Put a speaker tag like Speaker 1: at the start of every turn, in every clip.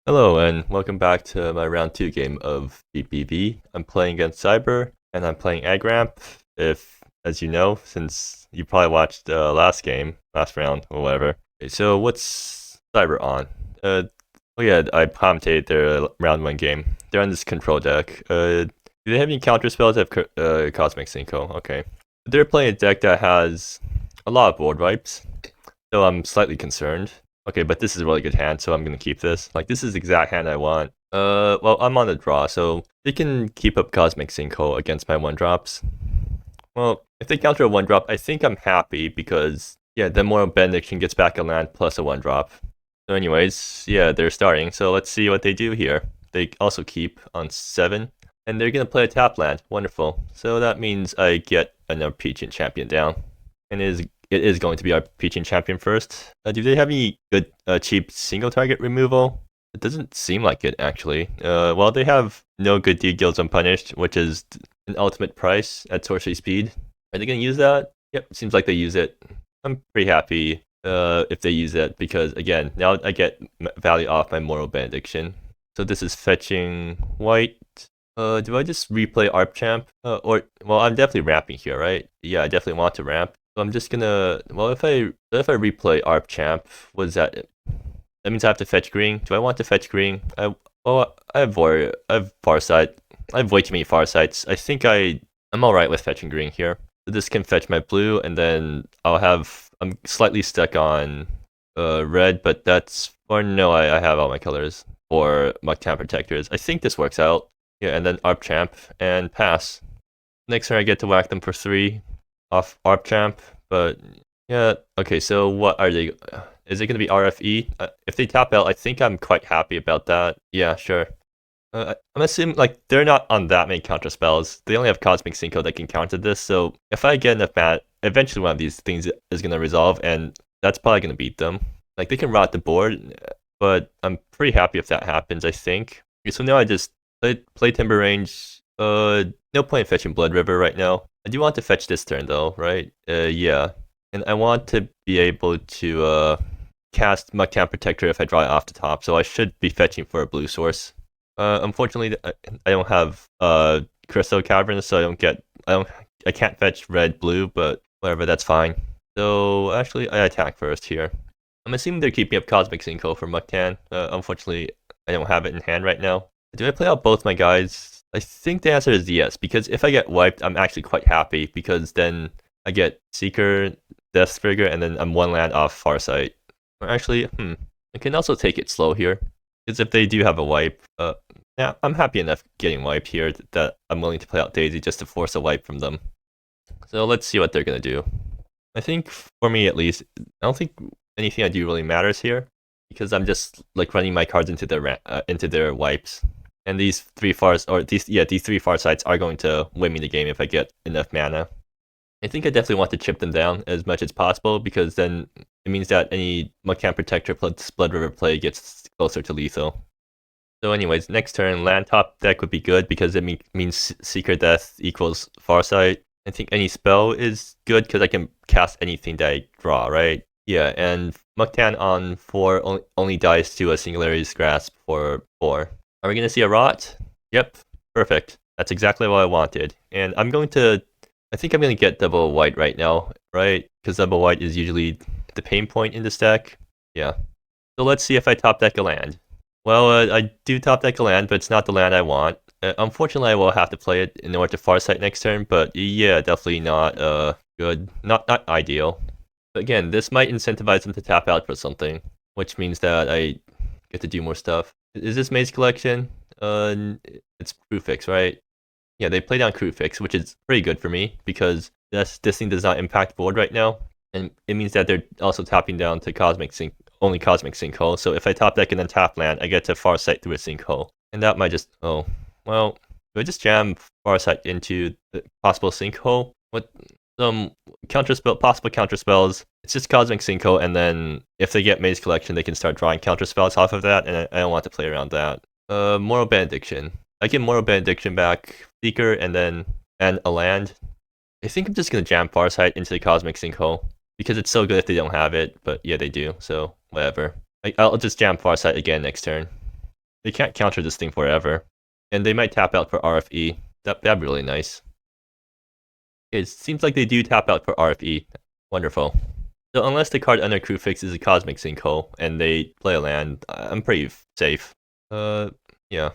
Speaker 1: Hello and welcome back to my round 2 game of GPV. I'm playing against Cyber and I'm playing Aggramp. If, as you know, since you probably watched last round or whatever. Okay, so what's Cyber on? Oh yeah, I commentated their round 1 game. They're on this control deck. Do they have any counter spells? They have Cosmic Synchro. Okay. They're playing a deck that has a lot of board wipes, so I'm slightly concerned. Okay, but this is a really good hand, so I'm gonna keep this. Like, this is the exact hand I want. Well, I'm on the draw, so they can keep up Cosmic Sinkhole against my 1-drops. Well, if they counter a 1-drop, I think I'm happy because, yeah, then Moral Benediction gets back a land plus a 1-drop. So anyways, yeah, they're starting, so let's see what they do here. They also keep on 7, and they're gonna play a tap land. Wonderful. So that means I get another Peach and Champion down. And it is going to be our Peach and Champion first. Do they have any good cheap single target removal? It doesn't seem like it, actually. Well, they have no good D-Guilds Unpunished, which is an ultimate price at sorcery speed. Are they going to use that? Yep, seems like they use it. I'm pretty happy if they use it, because, again, now I get value off my Moral Benediction. So this is fetching white. Do I just replay ARP-Champ? Well, I'm definitely ramping here, right? Yeah, I definitely want to ramp. So I'm just gonna, well, if I replay ARP-Champ, what is that? That means I have to fetch green. Do I want to fetch green? I have Farsight. I have way too many Farsights. I think I'm alright with fetching green here. So this can fetch my blue, and then I'm slightly stuck on red, but no, I have all my colors for Muktan Protectors. I think this works out. Yeah, and then ARP-Champ and pass. Next turn I get to whack them for 3 off ARP-Champ, but yeah, okay, so what are they? Is it going to be RFE? If they tap out, I think I'm quite happy about that. Yeah, sure. I'm assuming, like, they're not on that many counter spells. They only have Cosmic Synchro that can counter this, so if I get enough mana, eventually one of these things is going to resolve, and that's probably going to beat them. Like, they can rot the board, but I'm pretty happy if that happens, I think. Okay, so now I just play Timber Range. No point in fetching Blood River right now. I do want to fetch this turn though, right? Yeah. And I want to be able to cast Muktan Protector if I draw it off the top, so I should be fetching for a blue source. Unfortunately, I don't have Crystal Caverns, so I can't fetch red blue, but whatever, that's fine. So actually, I attack first here. I'm assuming they're keeping up Cosmic Synchro for Muktan. Unfortunately, I don't have it in hand right now. Do I play out both my guys? I think the answer is yes, because if I get wiped, I'm actually quite happy, because then I get Seeker, Death Trigger, and then I'm 1 land off Farsight. Or actually, I can also take it slow here, because if they do have a wipe, yeah, I'm happy enough getting wiped here that I'm willing to play out Daisy just to force a wipe from them. So let's see what they're going to do. I think, for me at least, I don't think anything I do really matters here, because I'm just like running my cards into their wipes. And these 3 Farsights are going to win me the game if I get enough mana. I think I definitely want to chip them down as much as possible, because then it means that any Muktan Protector plus Blood River play gets closer to lethal. So anyways, next turn, land top deck would be good, because it means Seeker Death equals Farsight. I think any spell is good, because I can cast anything that I draw, right? Yeah, and Muktan on 4 only dies to a Singularity's Grasp for 4. Are we going to see a rot? Yep, perfect. That's exactly what I wanted. And I think I'm going to get double white right now, right? Because double white is usually the pain point in this deck. Yeah. So let's see if I top deck a land. Well, I do top deck a land, but it's not the land I want. Unfortunately, I will have to play it in order to Farsight next turn, but yeah, definitely not good. Not ideal. But again, this might incentivize them to tap out for something, which means that I get to do more stuff. Is this Maze Collection? It's Crewfix, right? Yeah, they play down Crewfix, which is pretty good for me, because this thing does not impact board right now, and it means that they're also tapping down to only Cosmic Sinkhole. So if I top deck and then tap land, I get to Farsight through a Sinkhole, and that might just do I just jam Farsight into the possible Sinkhole? What some possible counter spells? It's just Cosmic Sinkhole, and then if they get Maze Collection, they can start drawing counter spells off of that, and I don't want to play around that. Moral Benediction. I get Moral Benediction back, Seeker, and a land. I think I'm just gonna jam Farsight into the Cosmic Sinkhole, because it's so good if they don't have it, but yeah, they do, so whatever. I'll just jam Farsight again next turn. they can't counter this thing forever. And they might tap out for RFE. That'd be really nice. It seems like they do tap out for RFE. Wonderful. So unless the card under crew fix is a Cosmic Sinkhole and they play a land, I'm pretty safe. Yeah.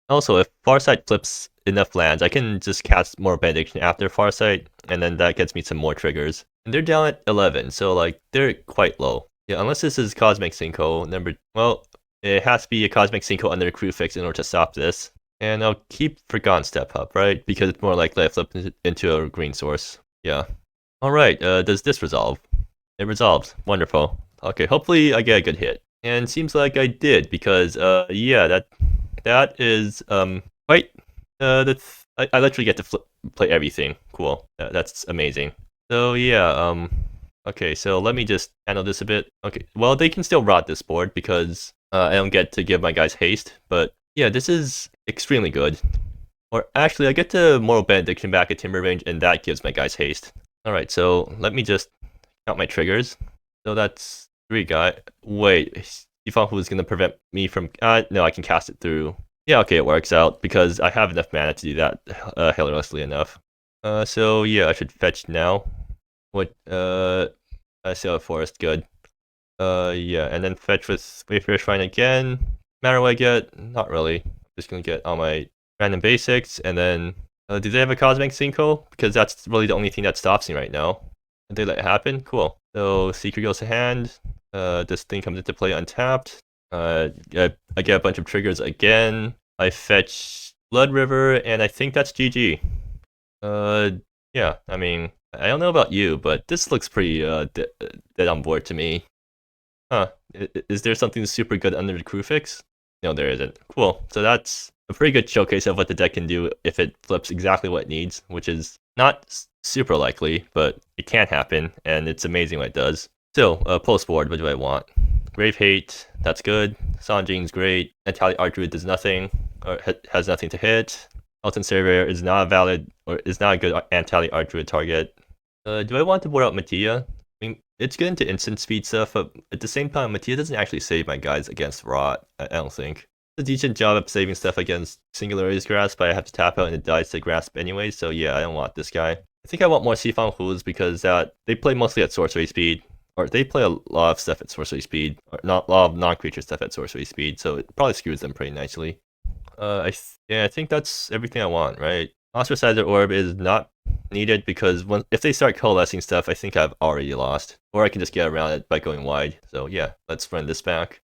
Speaker 1: Also, if Farsight flips enough lands, I can just cast more Benediction after Farsight, and then that gets me some more triggers. And they're down at 11, so like they're quite low. Yeah, unless this is Cosmic Sinkhole, well, it has to be a Cosmic Sinkhole under crew fix in order to stop this. And I'll keep Forgotten Step up, right? Because it's more likely I flip into a green source. Yeah. Alright, does this resolve? It resolved. Wonderful. Okay, hopefully I get a good hit. And seems like I did, because, yeah, that is, quite, I literally get to play everything. Cool. That's amazing. So, yeah, okay, so let me just handle this a bit. Okay, well, they can still rot this board, because, I don't get to give my guys haste, but, yeah, this is extremely good. Or, actually, I get to Moral Benediction back at Timber Range, and that gives my guys haste. Alright, so, let me just count my triggers. So that's 3 guy. Wait, you thought who was gonna prevent me from? No, I can cast it through. Yeah, okay, it works out because I have enough mana to do that hilariously enough. So yeah, I should fetch now. What? I see a forest. Good. Yeah, and then fetch with Wayfarer Shrine again. Matter what I get? Not really. I'm just gonna get all my random basics, and then do they have a Cosmic Sinkhole? Because that's really the only thing that stops me right now. Did they let it happen? Cool. So Secret goes to hand. This thing comes into play untapped. I get a bunch of triggers again. I fetch Blood River, and I think that's GG. Yeah, I mean, I don't know about you, but this looks pretty dead on board to me. Huh, is there something super good under the crew fix? No, there isn't. Cool, so that's a pretty good showcase of what the deck can do if it flips exactly what it needs, which is not super likely, but it can happen, and it's amazing what it does. Still, post-board, what do I want? Grave Hate, that's good. Sanjing's great. Anti Archdruid does nothing, or has nothing to hit. Elton Surveyor is not a valid, or is not a good anti Archdruid target. Do I want to board out Mattia? I mean, it's good into instant speed stuff, but at the same time, Mattia doesn't actually save my guys against Rot, I don't think. It's a decent job of saving stuff against Singularity's Grasp, but I have to tap out and it dies to Grasp anyway, so yeah, I don't want this guy. I think I want more Sifang Hus because they play mostly at sorcery speed, or they play a lot of stuff at sorcery speed, or not a lot of non-creature stuff at sorcery speed, so it probably screws them pretty nicely. I think that's everything I want, right? Ostracizer Orb is not needed because if they start coalescing stuff, I think I've already lost. Or I can just get around it by going wide. So yeah, let's run this back.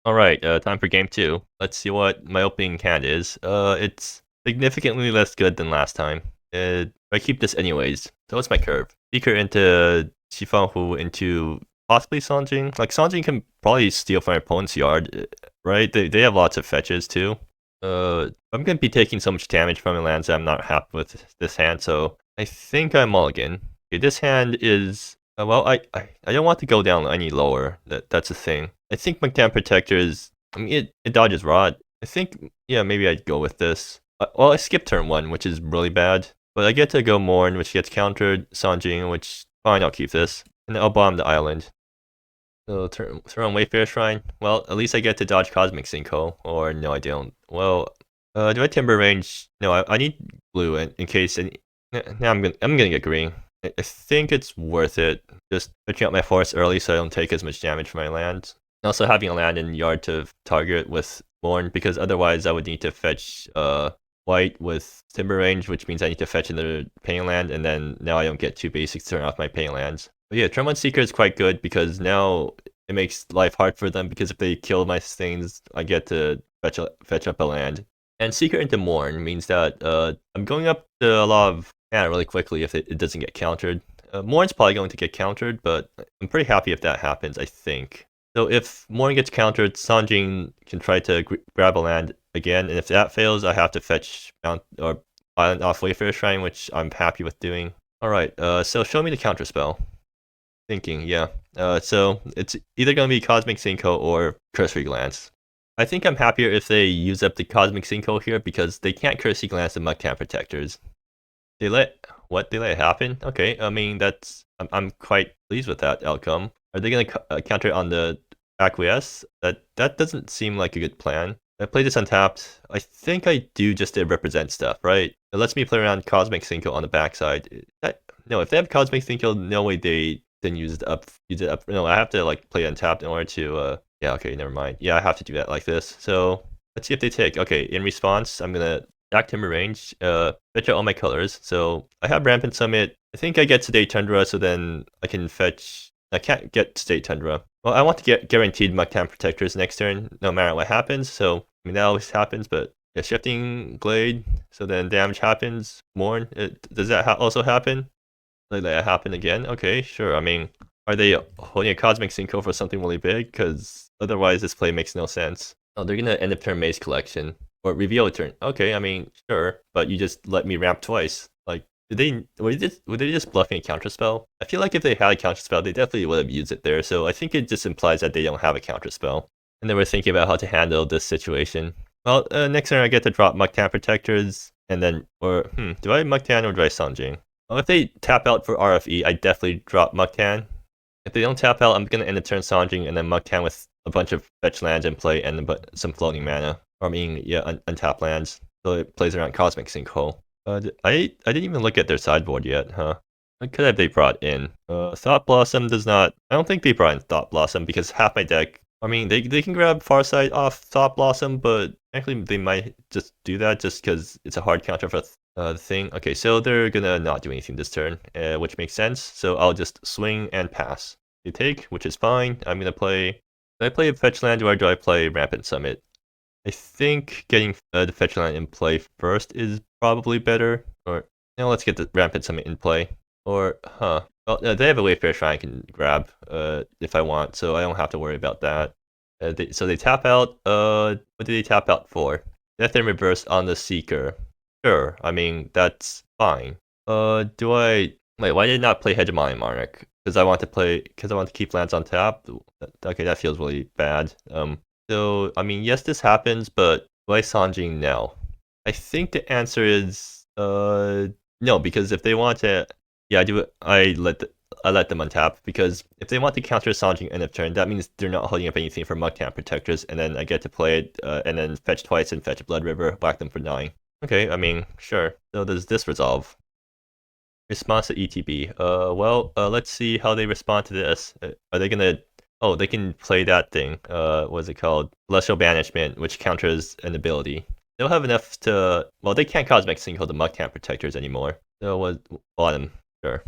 Speaker 1: Alright, time for game 2. Let's see what my opening hand is. It's significantly less good than last time. I keep this anyways. So what's my curve? Seeker into Shifanhu into possibly Sanjing. Like Sanjing can probably steal from my opponent's yard, right? They have lots of fetches too. I'm gonna be taking so much damage from the lands that I'm not happy with this hand, so I think I mulligan. Okay, this hand is well, I don't want to go down any lower. That's the thing. I think Magtan Protector is. I mean, it dodges Rod. I think yeah, maybe I'd go with this. Well, I skipped turn 1, which is really bad. But I get to go Morn, which gets countered. Sanjing, which fine, I'll keep this, and I'll bomb the island. So turn on Wayfarer Shrine. Well, at least I get to dodge Cosmic Sinkhole. Or no, I don't. Well, do I Timber Range? No, I need blue in case. Now I'm gonna get green. I think it's worth it. Just picking up my forest early so I don't take as much damage from my land. And also having a land in yard to target with Morn, because otherwise I would need to fetch white with Timber Range, which means I need to fetch another Pain Land, and then now I don't get 2 basics to turn off my Pain Lands. But yeah, turn 1 Seeker is quite good because now it makes life hard for them because if they kill my things, I get to fetch up a land. And Seeker into Morn means that I'm going up to a lot of mana really quickly if it doesn't get countered. Morn's probably going to get countered, but I'm pretty happy if that happens, I think. So if Morn gets countered, Sanjing can try to grab a land again, and if that fails, I have to fetch Mount or Island off Wayfarer Shrine, which I'm happy with doing. Alright, so show me the counterspell. Thinking, yeah. So it's either going to be Cosmic Sinkhole or Cursory Glance. I think I'm happier if they use up the Cosmic Sinkhole here because they can't Cursory Glance the Mugtan Protectors. They let it happen? Okay, I mean I'm quite pleased with that outcome. Are they going to counter it on the Acquiesce? That doesn't seem like a good plan. I play this untapped. I think I do just did represent stuff, right? It lets me play around Cosmic Cinco on the backside. No, if they have Cosmic Cinco, no way they then use it up. Use it up. No, I have to like play untapped in order to. Yeah, okay, never mind. Yeah, I have to do that like this. So let's see if they take. Okay, in response, I'm gonna act timber range. Fetch out all my colors. So I have Rampant Summit. I think I get Sedate Tundra, so then I can fetch. I can't get Sedate Tundra. Well, I want to get guaranteed Muktam Protectors next turn, no matter what happens. So, I mean, that always happens, but yeah, Shifting Glade, so then damage happens. Mourn, does that also happen? Like that happen again? Okay, sure. I mean, are they holding a Cosmic Cinco for something really big? Because otherwise this play makes no sense. Oh, they're gonna end up turn Maze Collection. Or reveal a turn. Okay, I mean, sure. But you just let me ramp twice. Like, were they just bluffing a counterspell? I feel like if they had a counterspell, they definitely would have used it there. So I think it just implies that they don't have a counterspell. And they were thinking about how to handle this situation. Well, next turn I get to drop Muktan Protectors, and then, do I Muktan or do I Sanjing? Well, if they tap out for RFE, I definitely drop Muktan. If they don't tap out, I'm gonna end the turn Sanjing and then Muktan with a bunch of fetch lands in play and some floating mana. Or I mean, yeah, untap lands. So it plays around Cosmic Sinkhole. I didn't even look at their sideboard yet, huh? What could have they brought in? Thought Blossom does not. I don't think they brought in Thought Blossom because half my deck. I mean, they can grab Farsight off Thought Blossom, but actually they might just do that just because it's a hard counter for the thing. Okay, so they're gonna not do anything this turn, which makes sense. So I'll just swing and pass. They take, which is fine. I'm gonna play. Do I play Fetch Land or do I play Rampant Summit? I think getting the fetch land in play first is probably better. Or, let's get the Rampant Summit in play. Or, well, they have a Wayfarer Shrine I can grab if I want, so I don't have to worry about that. So they tap out, what did they tap out for? Death in Reverse on the Seeker. Sure, I mean, that's fine. Do I... Wait, why did I not play Hegemony Monarch? Because I want to keep lands on tap? Okay, that feels really bad. So, I mean, yes, this happens, but why Sanjing now? I think the answer is no, because if they want to, yeah, I let them untap because if they want to counter Sanjing end of turn, that means they're not holding up anything for Muktam Protectors, and then I get to play it and then fetch twice and fetch Blood River, whack them for 9. Okay, I mean, sure. So does this resolve? Response to ETB. Well, let's see how they respond to this. Are they gonna? Oh, they can play that thing. What's it called? Celestial Banishment, which counters an ability. They'll have enough to. Well, they can't Cosmic Single the Muktam Protectors anymore. So what? Bottom, sure.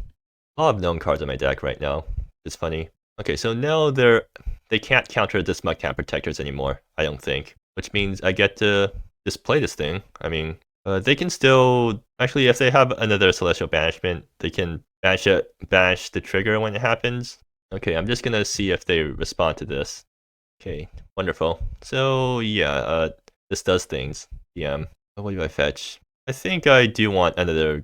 Speaker 1: A lot of known cards on my deck right now. It's funny. Okay, so now they can't counter this Muktam Protectors anymore. I don't think. Which means I get to just play this thing. I mean, they can still actually, if they have another Celestial Banishment, they can banish the trigger when it happens. Okay, I'm just gonna see if they respond to this. Okay, wonderful. So yeah, this does things. Yeah. What do I fetch? I think I do want another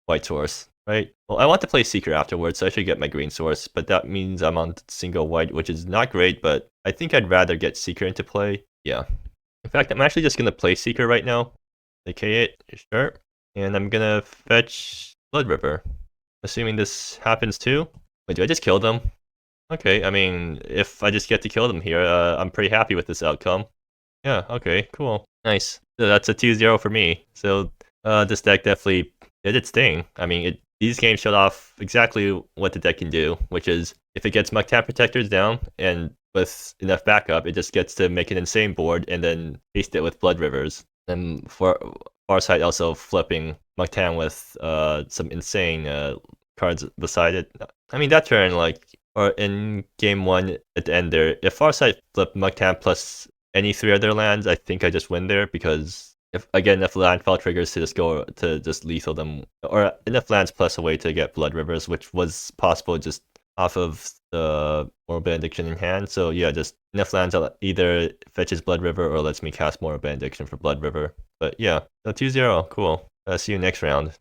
Speaker 1: white source, right? Well, I want to play Seeker afterwards, so I should get my green source, but that means I'm on single white, which is not great, but I think I'd rather get Seeker into play. Yeah. In fact, I'm actually just gonna play Seeker right now. Decay it, sure. And I'm gonna fetch Blood River. Assuming this happens too. Wait, do I just kill them? Okay, I mean, if I just get to kill them here, I'm pretty happy with this outcome. Yeah, okay, cool. Nice. So that's a 2-0 for me. So this deck definitely did its thing. I mean, these games showed off exactly what the deck can do, which is if it gets Muktam Protectors down, and with enough backup, it just gets to make an insane board and then paste it with Blood Rivers. And for Farsight also flipping Muktam with some insane cards beside it. I mean, that turn, or in game 1 at the end there, if Farsight flipped Muktam plus any 3 other lands, I think I just win there because if landfall triggers to just go to just lethal them, or enough lands plus a way to get Blood Rivers, which was possible just off of the Moral Benediction in hand. So yeah, just enough lands that either fetches Blood River or lets me cast Moral Benediction for Blood River. But yeah, so 2-0, cool. See you next round.